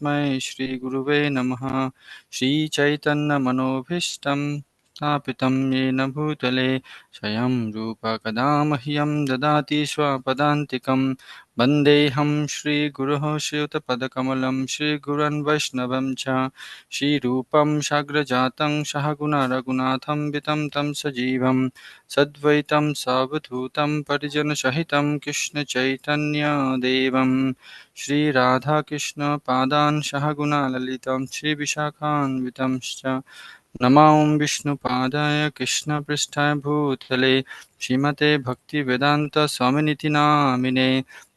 तस्मै श्रीगुरुवे नमः। श्रीचैतन्यमनोभीष्टं स्थापितं येन भूतले स्वयं रूप कदा मह्यं ददाति स्वपदान्तिकं। वन्देऽहं श्रीगुरोः श्रीयुतपदकमलं श्रीगुरोन् वैष्णवं च। श्रीरूपं साग्रजातं सहगुण रघुनाथं वितं तं सजीवं सद्वैतं सावधूतं परिजनसहितं कृष्णचैतन्यदेवं श्रीराधाकृष्णपादान् सहगुण ललितं श्रीविशाखान्वितंश्च। नमो विष्णुपादाय कृष्णपृष्ठाय भूतले श्रीमते भक्तिवेदान्तस्वामिनिति नामिने।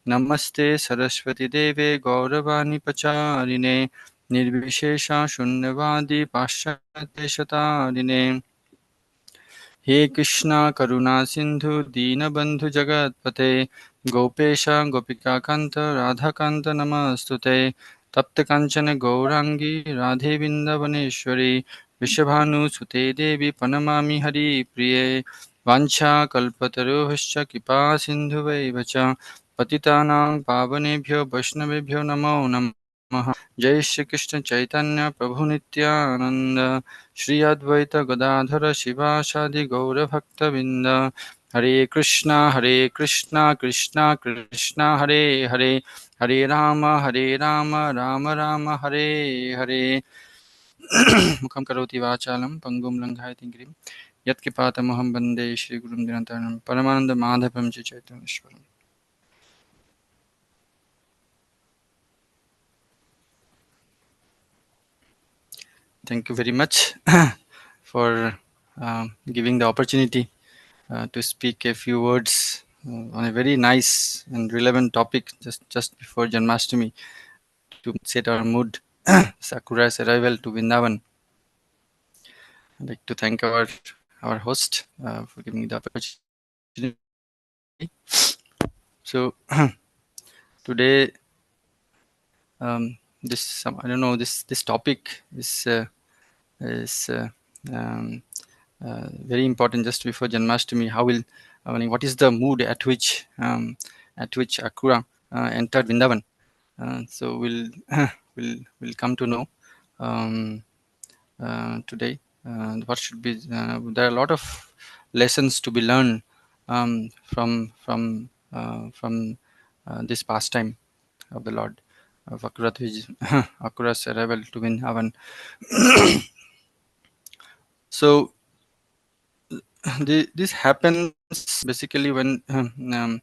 नमस्ते सरस्वतीदेवे गौरवाणी प्रचारिणे निर्विशेषा शून्यवादी पाश्चात्यदेशतारिणे। हे कृष्णा करुणा सिंधु दीनबंधु जगतपते गोपेश गोपिकाकांत राधाकांत नमस्तुते। तप्त कांचन गौरांगी राधे वृंदावनेश्वरी वृषभानुसुते देवी प्रणमामि हरिप्रिये। वाञ्छाकल्पतरुश्च कृपा सिन्धुवैव च पतितानां पावनेभ्यो वैष्णवेभ्यो नमो नमः। जय श्री कृष्ण चैतन्य प्रभु नित्यानंद श्री अद्वैत गदाधर शिवासादि गौरभक्तवृंद। हरे कृष्णा कृष्णा कृष्णा हरे हरे हरे राम राम राम हरे हरे। मुखं करोति वाचालं पंगुं लङ्घयति गिरिं यत्कृपातमहं वन्दे श्रीगुरुं निरन्तरं परमानन्दमाधवं च चैतन्येश्वरम्। Thank you very much for giving the opportunity to speak a few words on a very nice and relevant topic just before Janmashtami to set our mood. Sakura's arrival to Vrindavan. I'd like to thank our host for giving me the opportunity. So today, this I don't know this topic is very important just before Janmashtami. What is the mood at which Akura entered Vrindavan? So we'll come to know today. What should be there are a lot of lessons to be learned from this pastime of the Lord of Akura's arrival to Vrindavan. So this happens basically when I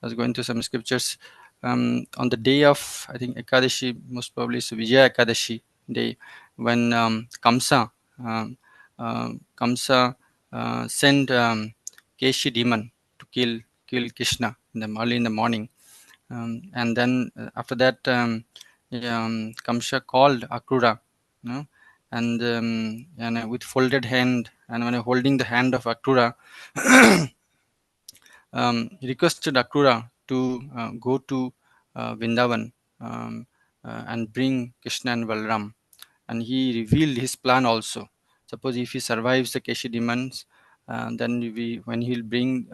was going through some scriptures on the day of, I think, Ekadashi, most probably it's Vijaya Ekadashi day, when Kamsa sent Keshi demon to kill Krishna early in the morning. And then after that, Kamsa called Akrura, you know, and with folded hand, and when holding the hand of Akrura, he requested Akrura to go to Vrindavan and bring Krishna and Balram, and he revealed his plan also. Suppose if he survives the Keshi demons, then when we'll bring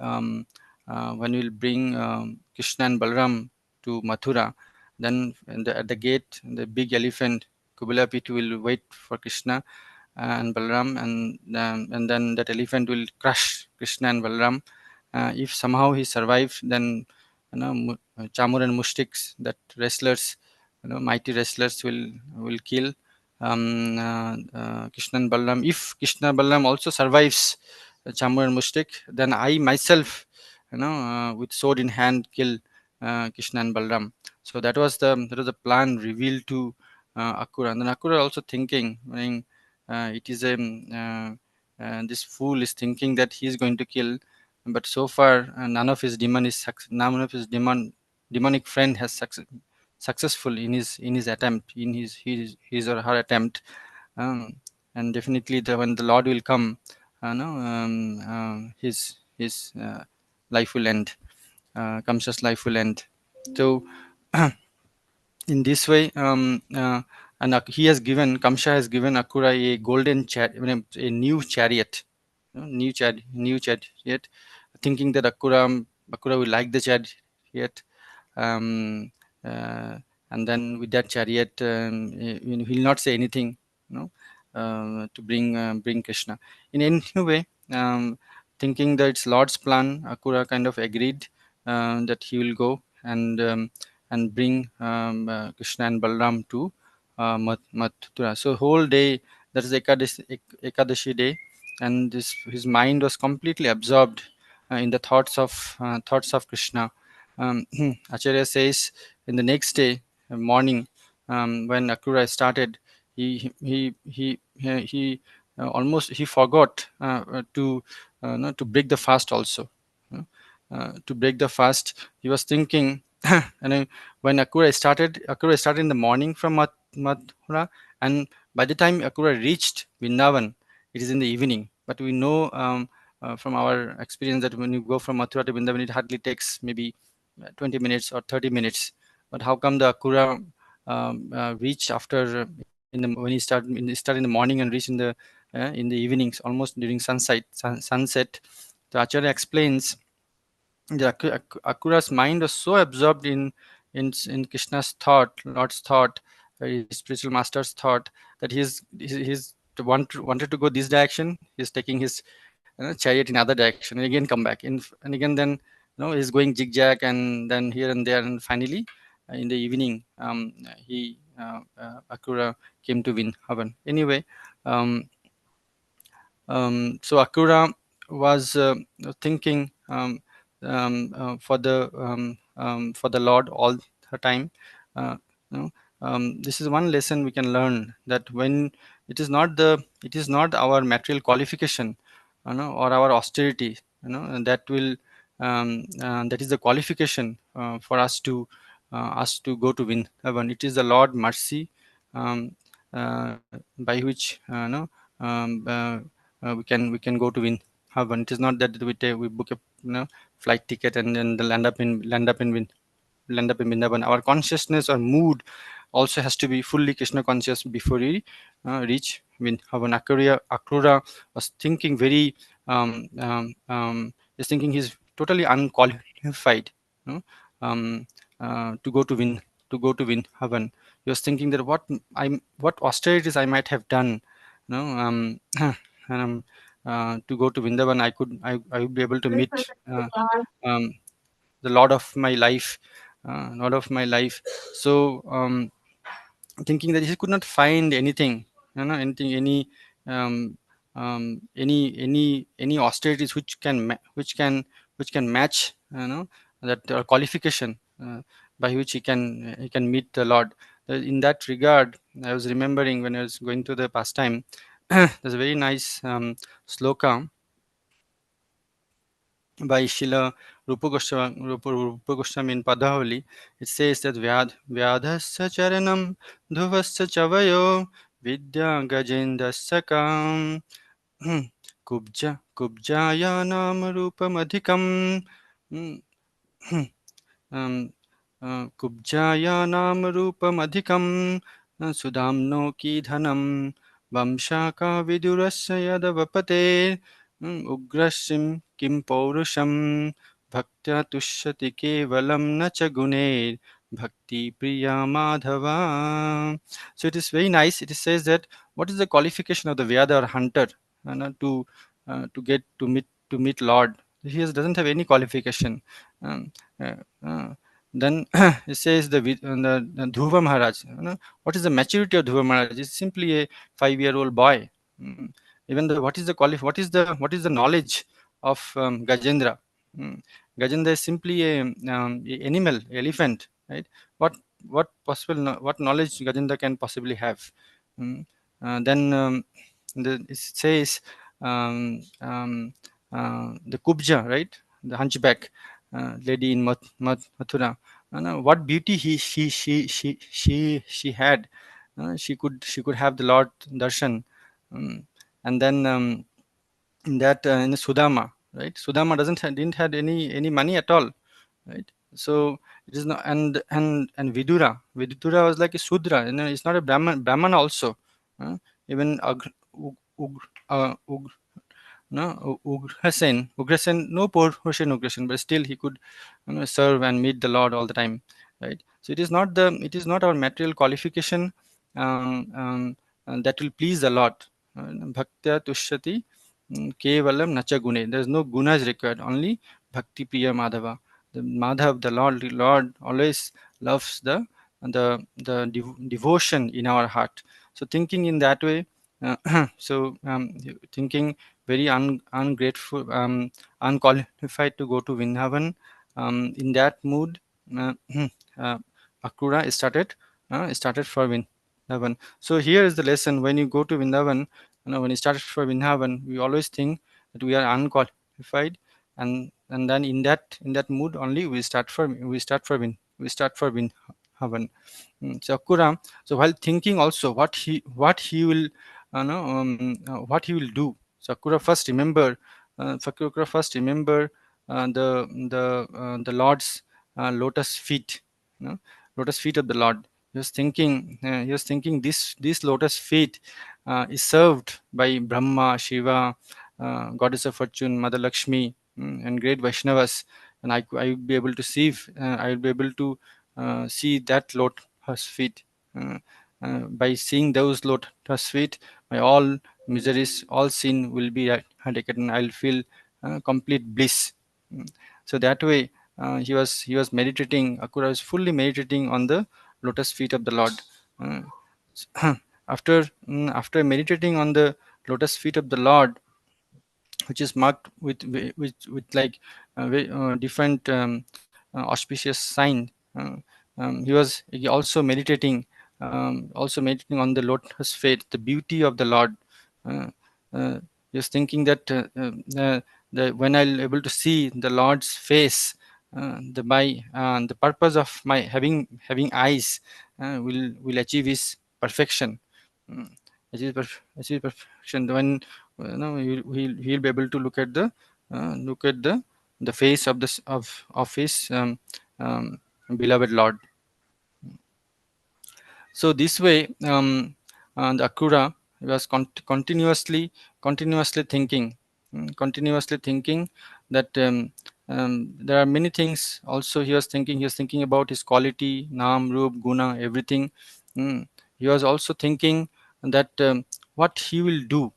Krishna and Balram to Mathura, then at the gate, the big elephant Kubilapiti will wait for Krishna and Balram, and then that elephant will crush Krishna and Balram. If somehow he survives, then Chamur and Mushtiks, that wrestlers, mighty wrestlers will kill Krishna and Balram. If Krishna and Balram also survives Chamur and Mushtik, then I myself, with sword in hand, kill Krishna and Balram. So that was the plan revealed to Akura. And then Akura also thinking, it is this fool is thinking that he is going to kill, but so far none of his demonic friend has successful in his attempt, in his or her attempt. And definitely when the Lord will come, no, his life will end. Kamsa's life will end. So in this way, he has given Kamsa has given Akura a golden a new chariot, new chariot, thinking that Akura will like the chariot, um, uh, and then with that chariot, he'll not say anything, you know, to bring Krishna. In any way, thinking that it's Lord's plan, Akura kind of agreed that he will go and bring Krishna and Balram to Mathura. So whole day, that is Ekadashi day, and his mind was completely absorbed in the thoughts of Krishna. Acharya says in the next day morning, when Akura started, he almost he forgot no, to break the fast also. uh, to break the fast, he was thinking, and when Akura started in the morning from Mathura, and by the time Akura reached Vrindavan, it is in the evening. But we know from our experience that when you go from Mathura to Vrindavan, it hardly takes maybe 20 minutes or 30 minutes. But how come the Akura reached after when he start in the morning and reach in the evenings, almost during sunset? The Acharya explains the Akura's mind was so absorbed in Krishna's thought, Lord's thought, his spiritual master's thought, that he's wanted to go this direction. He's taking his chariot in other direction and again come back and again then he's going zigzag and then here and there, and finally in the evening he Akura came to Vrindavan. Anyway, um, so Akura was thinking for the Lord all the time. Uh, you know, this is one lesson we can learn, that when it is not our material qualification, or our austerity, and that is the qualification for us to go to Vrindavan. It is the Lord mercy, um, by which we can go to Vrindavan. It is not that we book a flight ticket and then land up in Vrindavan. Our consciousness or mood also has to be fully Krishna conscious before we reach Vrindavan. Akrura was thinking is thinking he's totally unqualified, you know, um, to go to Vrindavan. He was thinking that what austerities I might have done, um, to go to Vrindavan. I would be able to meet um, the Lord of my life. So thinking that he could not find anything, um, any austerities which can match, that qualification by which he can meet the Lord. In that regard, I was remembering when I was going through the pastime, there's a very nice sloka by Shila Rupa Goswami in Padavali. It says that Vyadhasya Charanam Dhuvasya Chavayo Vidya Gajendasya Kam Kubjaya Nam Rupam Adhikam कुब्जायानामरूपमधिकं सुधाम्नो कीधनं वंशाकाविदुरस्य यदवपते उग्रश्रीं किं पौरुषं भक्त्या तुष्यति केवलं न च गुणैर् bhakti priya madhava. So it is very nice. It says that what is the qualification of the Vyada or hunter, to meet Lord? Doesn't have any qualification. um, uh, uh, then it says the Dhruva Maharaj. What is the maturity of Dhruva Maharaj? It's simply a 5-year-old boy. Mm. Even though what is the knowledge of Gajendra? Mm. Gajendra is simply a animal, elephant, right? What what knowledge Gajendra can possibly have? Mm. Then it says the Kubja, right? The hunchback lady in Mathura. What beauty she had. She could have the Lord darshan. Um, and then in the Sudama, right? Sudama didn't had any money at all, right? So it is not. And Vidura was like a Sudra. It's not a Brahman also. uh, Even no, Ugrasen, no poor Hussein Ugrasen, but still he could serve and meet the Lord all the time. right? So it is not our material qualification that will please the Lord. Bhaktya tushyati kevalam nacha gune. There is no gunas required, only bhakti priya madhava. The madhav, the Lord always loves the devotion in our heart. So thinking in that way, so thinking very ungrateful, unqualified to go to Vrindavan, in that mood, uh, uh, Akura started for Vrindavan. So here is the lesson: when you go to Vrindavan, when you started for Vrindavan, we always think that we are unqualified, and then in that mood only we start for Vrindavan. So Akura, so while thinking also what he will what he will do. So Akura first remember the Lord's lotus feet, you know, lotus feet of the Lord. He was thinking this lotus feet is served by Brahma, Shiva, goddess of fortune, Mother Lakshmi, and great Vaishnavas, and I will be able to I will be able to see that lotus feet. Uh, by seeing those lotus feet, my all miseries, all sin will be eradicated, and I'll feel complete bliss. Mm. So that way, he was meditating. Akura was fully meditating on the lotus feet of the Lord. Uh, after meditating on the lotus feet of the Lord, which is marked with like different auspicious sign. He also meditating on the lotus feet, the beauty of the Lord. Uh, uh, he was thinking that when I'll able to see the Lord's face, the purpose of my having eyes will achieve his perfection. Mm. Achieve perfection when he'll be able to look at the face of his beloved Lord. So this way, the Akura was continuously thinking, continuously thinking that there are many things. Also, he was thinking about his quality, Nam, Rup, Guna, everything. Mm. He was also thinking that what he will do,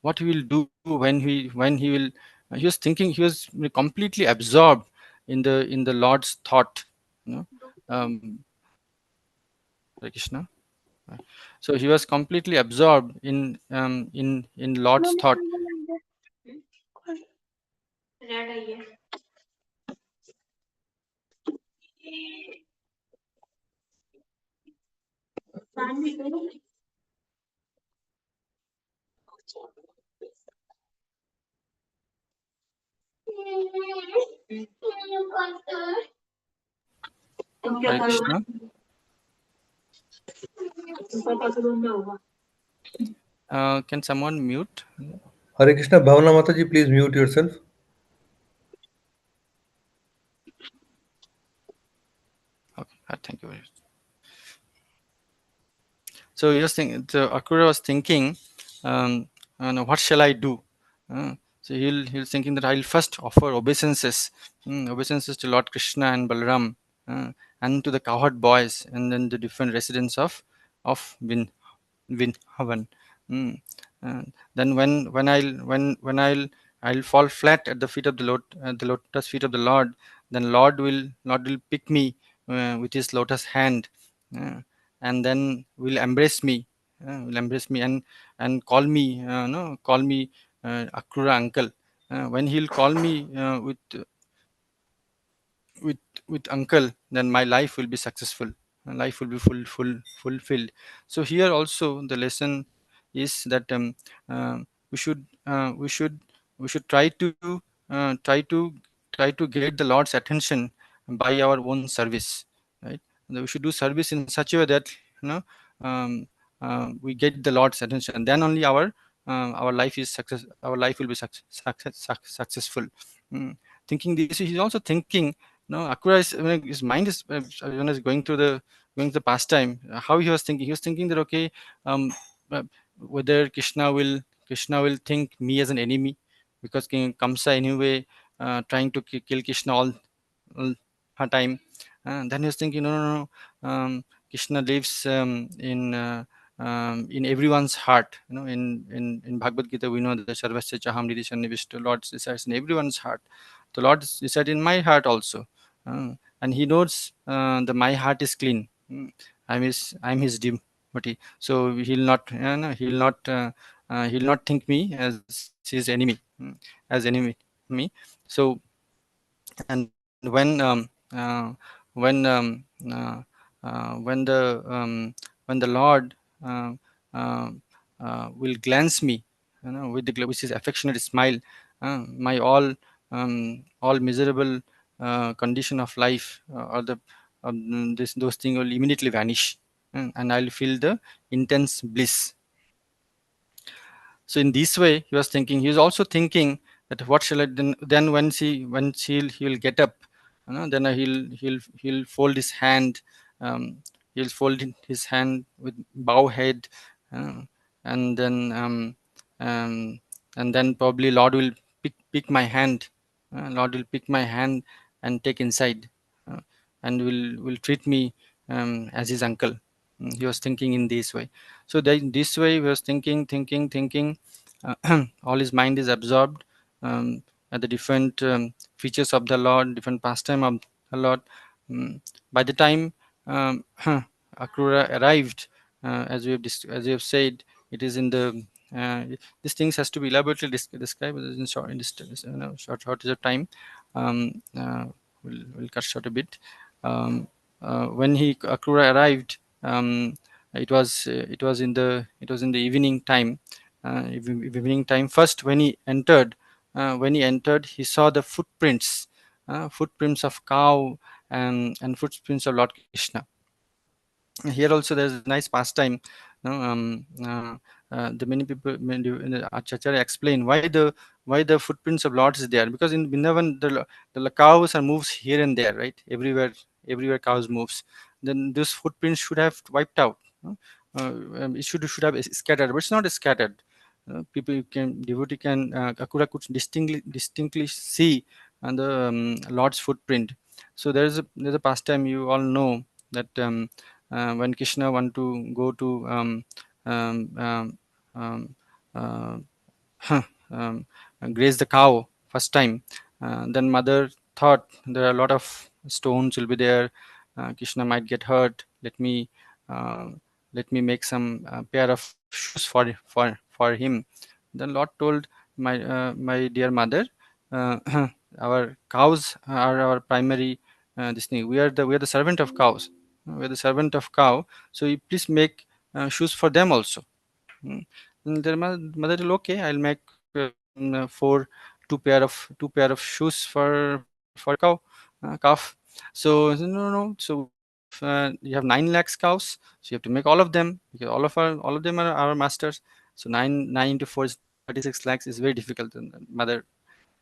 when he will. He was thinking. He was completely absorbed in the Lord's thought. You know, Hare Krishna. So he was completely absorbed in Lord's thought. Hare Krishna. Can someone mute? Hare Krishna, Bhavana Mataji, please mute yourself. Okay, thank you very much. So so Akura was thinking, what shall I do? So he'll thinking that I'll first offer obeisances to Lord Krishna and Balaram, uh, and to the cowherd boys, and then the different residents of Vrindavan. Mm. Then when I'll fall flat at the feet of the lotus feet of the Lord, then Lord will pick me with his lotus hand, uh, and then will embrace me and call me Akrura uncle. When he'll call me with uncle, then my life will be successful, life will be fulfilled. So here also the lesson is that we should uh, we should we should uh, try to try to get the Lord's attention by our own service, right? And we should do service in such a way that you know um, we get the Lord's attention, then only our life will be successful. Mm. Thinking this, he's also thinking, Akura is, his mind is going to the pastime. How he was thinking that, okay, um, uh, whether Krishna will think me as an enemy, because King Kamsa anyway trying to kill Krishna all her time. Then he was thinking, no, no, no. Krishna lives in everyone's heart. In Bhagavad Gita, we know that Sarvasya Chaham Nidhi Sannivishta, Lord resides in everyone's heart. The Lord resides in my heart also, and He knows that my heart is clean. I'm His devotee, so he'll not think me as his enemy, as enemy me. So, and when uh, when the Lord uh, uh, will glance me, with which is affectionate smile, my all miserable condition of life, or those things will immediately vanish, and I'll feel the intense bliss. So in this way, he was thinking. He was also thinking that what shall I then? Then he will get up, then he'll fold his hand. He'll fold his hand with bow head, uh, and then probably Lord will pick my hand. Lord will pick my hand and take inside, uh, and will treat me as his uncle. He was thinking in this way. So this way he was thinking. All his mind is absorbed at the different features of the Lord, different pastime of the Lord. Mm, by the time Akrura arrived, as we have said, it is in the these things has to be elaborately described in shortage of time. Um, uh, we'll cut short a bit. Um, when Akrura arrived, it was in the evening time. Evening time. First, when he entered, he saw the footprints of cow, and footprints of Lord Krishna. Here also there's a nice pastime. The many people, Acharya explain why the footprints of Lord is there, because in Vrindavan the cows are moves here and there, right? Everywhere cows moves. Then those footprints should have wiped out. no? It should have scattered, but it's not scattered. People can devotee can Akura could distinctly see the Lord's footprint. So there's a pastime you all know, that when Krishna want to go to um, um, um, uh, um, graze the cow first time, then mother thought there are a lot of stones will be there. Krishna might get hurt. Uh, let me make some pair of shoes for him. Then Lord told, my dear mother, uh, our cows are our primary this thing. We are the servant of cows. We are the servant of cow. So you please make shoes for them also. Mm. And their mother will, okay, I'll make four two pair of shoes for a calf. So no, no. So you have 9 lakhs cows, so you have to make all of them, because all of them are our masters. So nine into four is 36 lakhs is very difficult. And the mother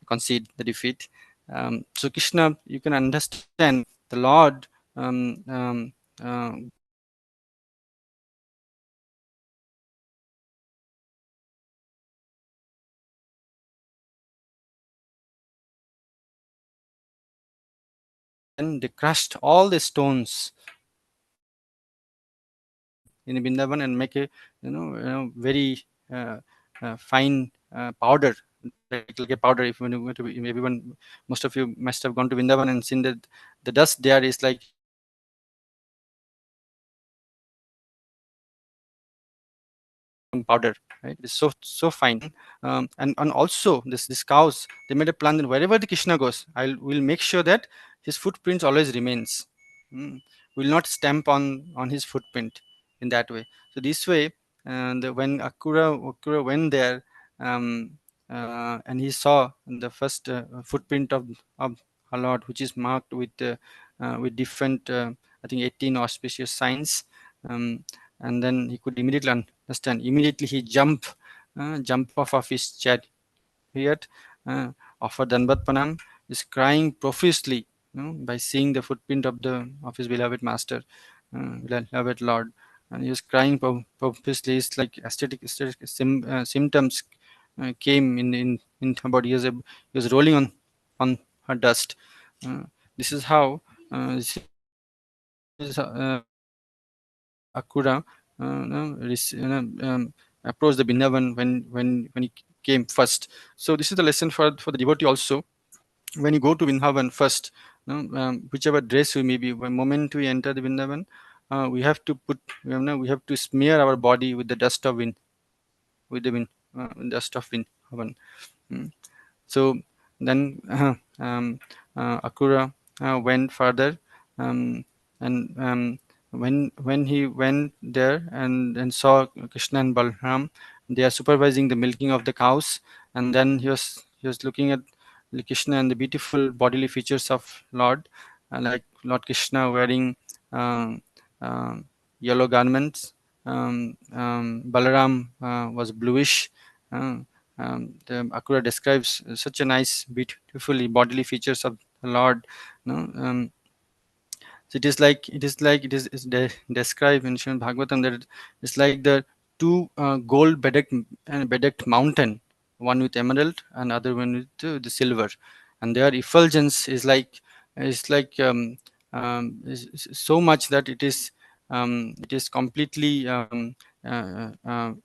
concede the defeat. So Krishna, you can understand the Lord goes then they crushed all the stones in Bindavan and make a very uh, fine powder, like a powder. If when you go to everyone, most of you must have gone to Bindavan and seen that the dust there is like powder, right? It's so fine. And also this cows, they made a plan that wherever the Krishna goes, I will make sure that his footprints always remains. Mm. Will not stamp on his footprint in that way. So this way, when Akura went there, um, and he saw the first footprint of our Lord, which is marked with different, I think 18 auspicious signs. um, and then he could immediately understand. Immediately he jump off of his chariot, uh, offered Danbat Panam, is crying profusely, by seeing the footprint of his beloved master, beloved Lord. And he was crying profusely. It's like aesthetic symptoms came in about years. He was rolling on her dust. Uh, this is how. Akura approached the Vrindavan when he came first. So this is the lesson for the devotee also. When you go to Vrindavan first, whichever dress we may be, the moment we enter the Vrindavan, we have to put, we have to smear our body with the dust of wind, with the wind, dust of Vrindavan. Mm. So then Akura went further, um, and when he went there and saw Krishna and Balram, they are supervising the milking of the cows, and then he was looking at Krishna and the beautiful bodily features of Lord, like Lord Krishna wearing um, um yellow garments. Balaram was bluish. Uh, the Akura describes such a nice, beautifully bodily features of the Lord. You know, so it is described in Srimad Bhagavatam that it's like the two gold bedecked mountain, one with emerald and other one with the silver, and their effulgence is so much that it is completely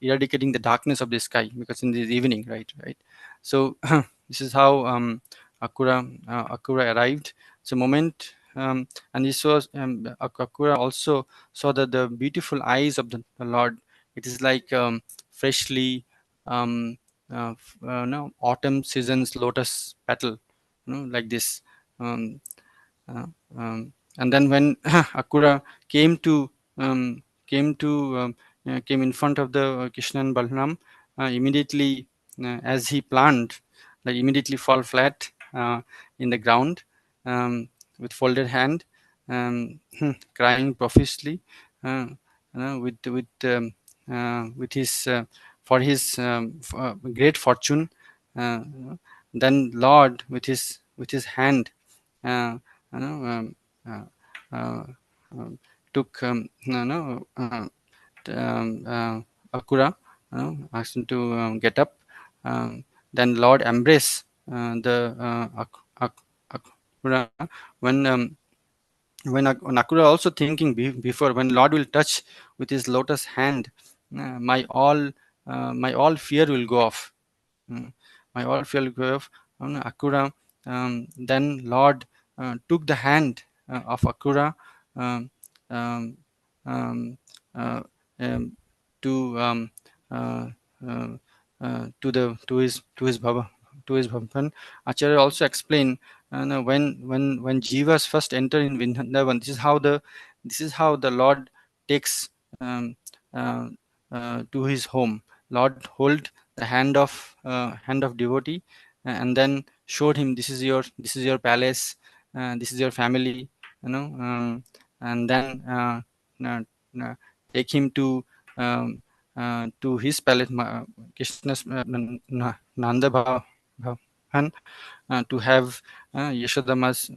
eradicating the darkness of the sky, because in the evening, right. So this is how Akura arrived. So moment. And he saw Akura also saw that the beautiful eyes of the Lord. It is like freshly um, no, autumn season's lotus petal, like this. Um, uh, and then when Akura came to um, came to came in front of the Krishna and Balram, immediately as he planned, like immediately fall flat in the ground, um, with folded hand, crying profusely, uh, with his for his great fortune. Uh, then Lord with his hand, uh, you know, uh, um, took Akura, asked him to get up. Um, then Lord embrace the Akura when when Akura also thinking before, when Lord will touch with his lotus hand, my all fear will go off. Mm. My all fear will go off. Akura, then Lord took the hand of Akura, um, um, um, uh, um, to uh, uh, to his bhava, to his bhavan. Acharya also explain, when jivas first enter in Vrindavan, this is how the Lord takes uh, to his home. Lord hold the hand of devotee, and then showed him, this is your palace, this is your family, and then uh, uh, take him to his palace, Krishna's Nanda Bhavan, to have Yashodama's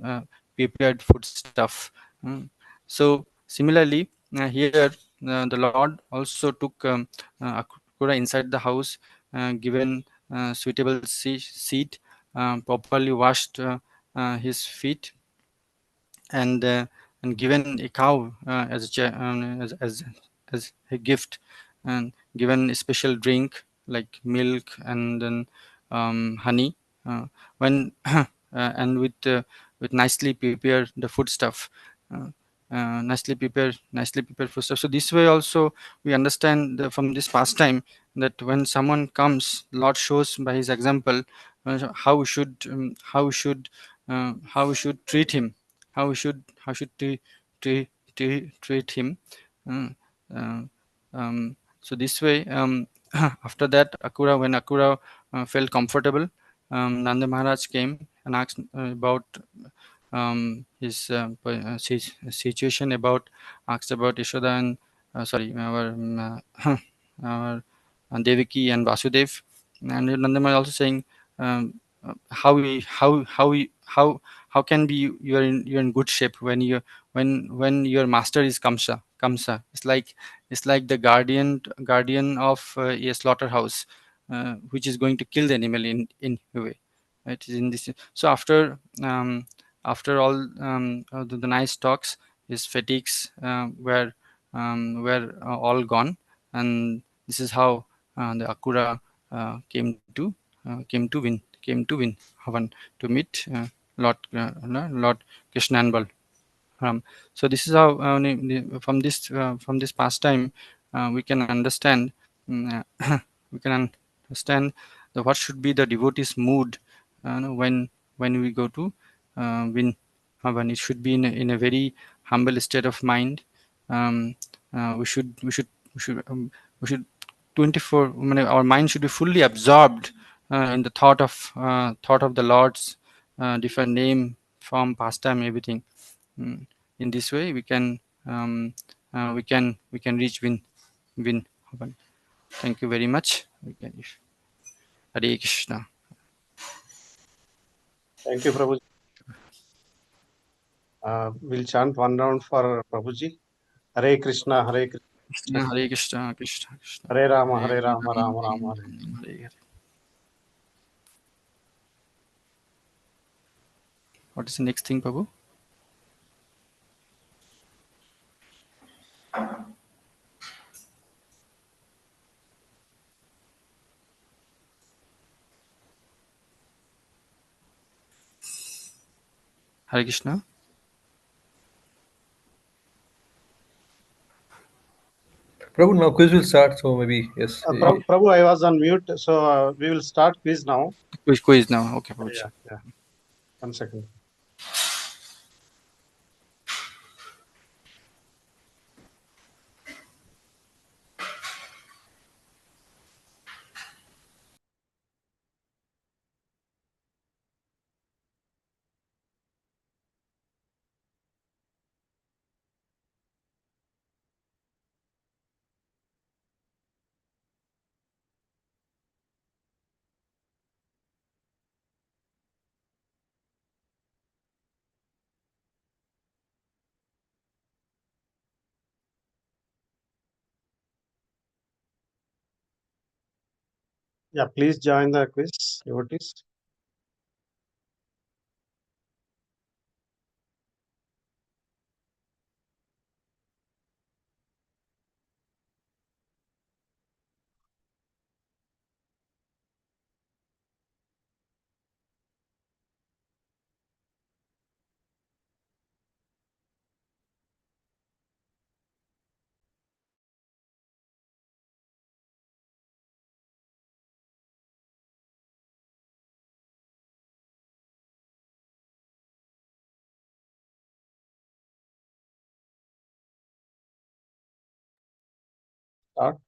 prepared foodstuff. Mm. So similarly, here the Lord also took Akura inside the house, given suitable seat, properly washed his feet, and given a cow as a gift, and given a special drink like milk, and then honey, when and with nicely prepared the food stuff, uh, nicely prepared food stuff. So this way also we understand from this pastime, that when someone comes, Lord shows by his example how we should treat him, how we should treat him. Uh, uh, so this way, after that, when Akura felt comfortable, Nanda Maharaj came and asked about his situation, asked about Yashoda and sorry, our Devaki and Vasudev. And Nanda Maharaj also saying, um, how we how can be you're in good shape when your master is Kamsa. It's like the guardian of a slaughterhouse, which is going to kill the animal in a way, right? In this, so after all the nice talks, his fatigues were all gone, and this is how the Akura came to win Havan to meet Lord Krishna and Balaram. So this is how from this pastime we can understand we can understand what should be the devotee's mood when we go to win Havan. It should be in a very humble state of mind. Um, we should 24 our mind should be fully absorbed in the thought of the Lord's different name, form, pastime, everything. Mm. In this way, we can reach win Havan. Thank you very much. Hare Krishna. Thank you, Prabhuji. We'll chant one round for Prabhuji. Hare Krishna, Hare Krishna, Krishna, Hare Krishna, Krishna Krishna. Hare Rama, Hare Hare Rama, Rama, Rama Hare Rama, Hare. Rama, Hare Hare. What is the next thing, Prabhu? Hare Krishna. Prabhu, now quiz will start, so maybe yes. Prabhu, I was on mute, so we will start quiz now. Quiz now. Okay, Prabhu. Yeah. 1 second. Yeah, please join the quiz, devotees. Start.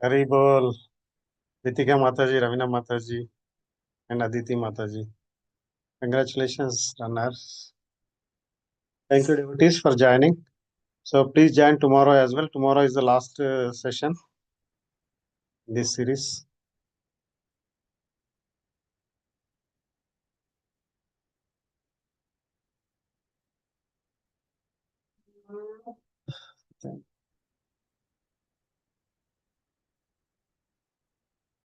Hari Bol, Ritika Mataji, Ravina Mataji, and Aditi Mataji. Congratulations, runners. Thank you, devotees, for joining. So please join tomorrow as well. Tomorrow is the last session in this series.